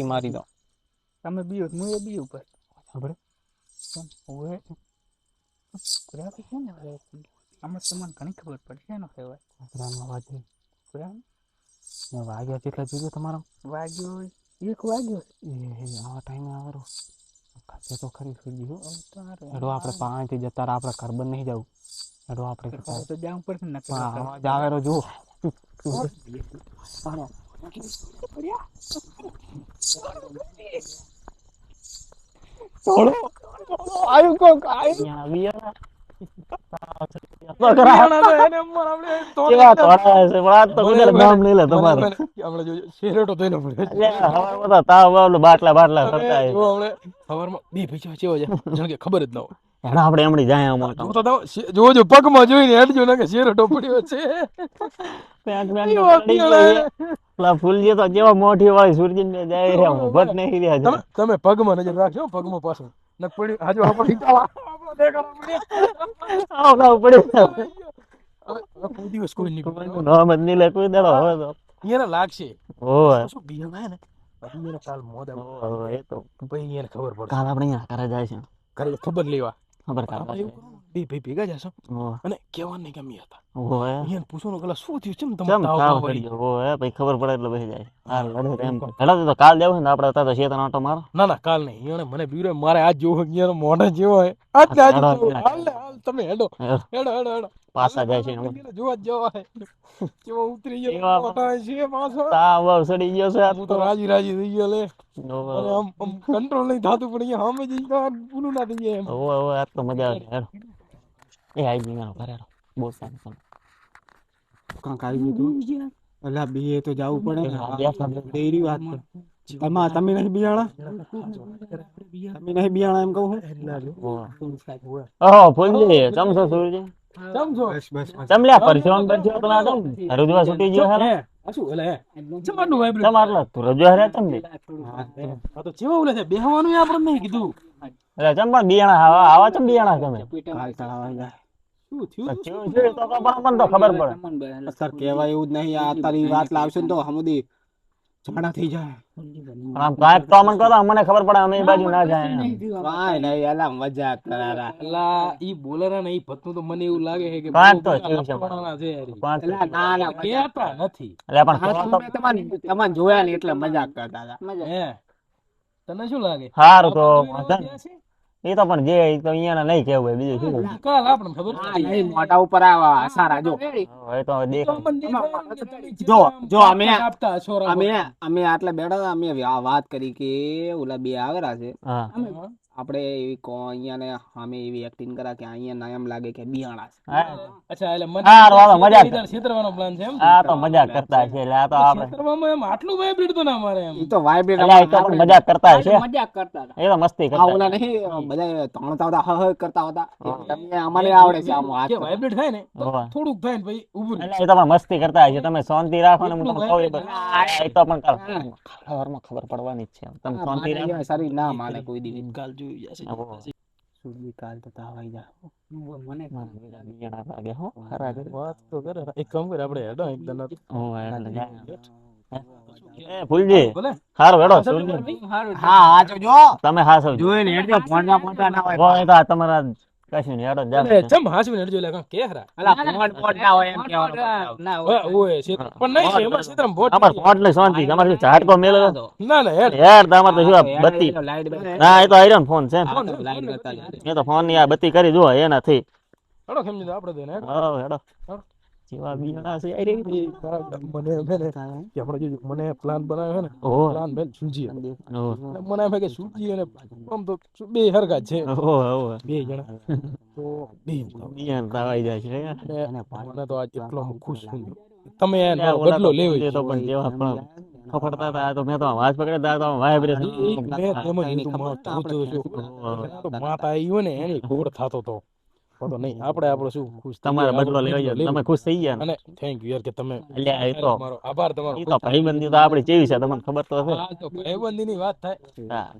મારી દો તમે બીઓ હું એ બી ઉપર આપણે ઓએ કુરાપી છે ને હવે આમાં તમને ઘણી ખબર પડશે એનો કહેવાય કૂતરાનો અવાજ કુરાન વાગ્યા કેટલા જોયું તમારો વાગ્યો 1 વાગ્યો આવા ટાઈમે આવરો ખાતે તો ખરી સુઈ ગયું તો હારું એડો આપણે પાણીથી જતા આપણે ઘર નહીં જવું એડો આપણે તો જાવું પડશે ને અવાજ આવેરો જુઓ થોડો આયુ કોક આયુ બિયાણા ખબર જ ન આપડે એમડી જાય જોજો પગમાં જોઈને હેડજો ને કે શેરટો પડ્યો છે ફૂલજી તો કેવા મોટી વાળી સૂરજી ને જાય રહ્યા ભટ નહીં રહ્યા તમે પગમાં નજર રાખજો પગમાં પાછું ન પડ્યું હાજો આપણે કોઈ દિવસ કોઈ નહીં કોઈ દાડો હવે તો એને લાગશે ઓય શું બીમાય ને પછી એને કાલ મોદ એ તો પછી એને ખબર પડે કાલ આપણે અહીંયા કરે જાય છે કરે ખબર લેવા ખબર કાઢવા બે ભાઈ ભેગા જશો અને કેવા નહીં ગમી હતા ઓય એને પૂછવાનું કલા શું થયું ચમ તાવ પડી ગયો ઓય ભાઈ ખબર પડે એટલે બેસી જાય હાલ લડે એમ હેડા તો કાલ દેવું ને આપણે તો શેતન આટો માર ના ના કાલ નહીં એને મને બીરે મારે આજ જોવો યાર મોઢા જેવો હે આજ હાલ તમે હેડો હેડો હેડો હેડો પાછા જાય છે જોવા જવા હે કેવો ઉતરી ગયો મોઢા છે પાછો તાવ સડી ગયો છે હું તો રાજી રાજી થઈ ગયો લે અને આમ કંટ્રોલ નહીં થાતું પણ અહીંયા સામે જઈ તો પૂરું ના થઈ જાય એમ ઓય ઓય આ તો મજા આવે હેડો એ આઈ ગયો ઘરે બહુ સારું કાંક આવી ગયું અલા બે તો જવું પડે ને ડેરી વાત તમા તમે નહીં બિયાણા તમે નહીં બિયાણા એમ કહું ઓહો ફૂલજી ચમસો સૂરજી સમજો બસ બસ ચમલ્યા પરસોન પરસો તો ના દમ રજવા છૂટી ગયો હે શું એલે ચમાડનું વાઇબ્રેટ તમારલો તું રજવા હે તમ દે આ તો જેવા ઉલે છે બેહવાનું આપણે નહીં કીધું એટલે ચંપા બિયાણા આવા ચમ બિયાણા તમે કાલ તળાવ જાય શું થયું કેવું છે તો મને તો ખબર પડે સર કહેવાય એવું જ નહીં આ તારી વાત લાવશે ને તો હમુદી ઝાડા થઈ જાય પણ આમ કાંઈક તો અમને કહો મને ખબર પડે અમે એ બાજુ ના જાય કાંઈ નહીં અલા મજાક કરારા અલા ઈ બોલરા ને ઈ ભતનું તો મને એવું લાગે છે કે કાંઈક તો કેવું છે પોણાના છે યાર પાંચ અલા ના ના કેતા નથી એટલે પણ તમને જોયા ને એટલે મજાક કરતા હતા હે તને શું લાગે સારું તો એ તો પણ જે તો અહીંયા નહીં કેવું હોય બીજું શું કાલ આપણને ખબર નહીં મોટા ઉપર આવા સારા જો એ તો દેખ જો અમે આપતા છોરા અમે આટલા બેઠા હતા અમે વાત કરી કે ઓલા બે આવેલા છે હા આપણે એવી અહીંયા ને અમે એવી એક્ટિંગ કરા કે અહીંયા ના એમ લાગે કે બિયાણા છે અચ્છા એટલે મને હારું હાલો મજાક છેતરવાનો પ્લાન છે એમ આ તો મજાક કરતા છે એટલે આ તો આપણે છેતરવામાં એમ આટલું વાઇબ્રેટ તો ના મારે એમ ઈ તો વાઇબ્રેટ એટલે એ તો પણ મજાક કરતા છે મજાક કરતા હતા એ તો મસ્તી આ કરતા ઓલા નહીં બધા ત્રણતા હતા હ કરતા હતા તમને અમારે આવડે છે આમ હાથ કે વાઇબ્રેટ થાય ને તો હોવે. થોડુંક થાય ને ભાઈ ઊભું એટલે એ તો પણ મસ્તી કરતા છે તમે શાંતિ રાખો ને હું તમને કહું એ તો પણ ખબર પડવાની જ છે તમે શાંતિ રાખો સારી ના માને કોઈ દી કાલ જોઈ જશે સુરજી કાલ તો તાવ આવી જા મને બિયાણા લાગે હો ખરા કરે વાત તો કરે એક કામ કરે આપણે હેડો એકદમ ઓ એટલે જાય એ ફૂલજી ભલે હારું હેડો ફૂલજી હા હા જો તમે હાસો જોઈને હેડજો ફોનમાં મોટા ના હોય ઓ એ તો આ તમારા કશું નહીં હેડો એટલે જા ચમ હાસવીને હેડજો એટલે કાં કે હરા અલા ફોન મોટા હોય એમ કહેવાનું ના ઓય છેતર પણ નહીં એમાં છેતરમ ભોટ અમાર ફોન ને શાંતિ તમારે શું ઝાટકો મેલો ના ના હેડ યાર તમાર તો શું આ બત્તી લાઈટ ના એ તો આયરન ફોન છે લાઈટ કરતા એ તો ફોન ની આ બત્તી કરી જુઓ એનાથી હેડો સમજી આપણે દેને હો હેડો જેવા બિયાણા છે આઈ રે મને એમ હે ને કે આપણે જો મને પ્લાન બનાવ્યો હે ને ઓ પ્લાન બેલ સૂજી ઓ મને એમ હે કે સૂજી અને આમ તો બે હરગા છે ઓ ઓ બે જણા તો બે બિયાણ તાવાઈ જાય છે મને તો આજ એટલો હું ખુશ છું તમે યાર મારો બદલો લેવો એ તો પણ જેવા પણ ફફડતા હતા તો મેં તો વાસ પકડતા તો વાઇબ્રેશન મેં તેમ જ તું તો માતા આવ્યો ને એની ઘોડ થાતો તો તો નહીં આપણે આપણો શું ખુશ તમારે બદલો લેવો છે તમે ખુશ થઈ ગયા ને અને થેન્ક યુ યાર કે તમે એટલે એ તો મારો આભાર તમારો એ તો ભાઈબંધી તો આપડી કેવી છે તમને ખબર તો હશે આ તો ભાઈબંધીની વાત થાય હા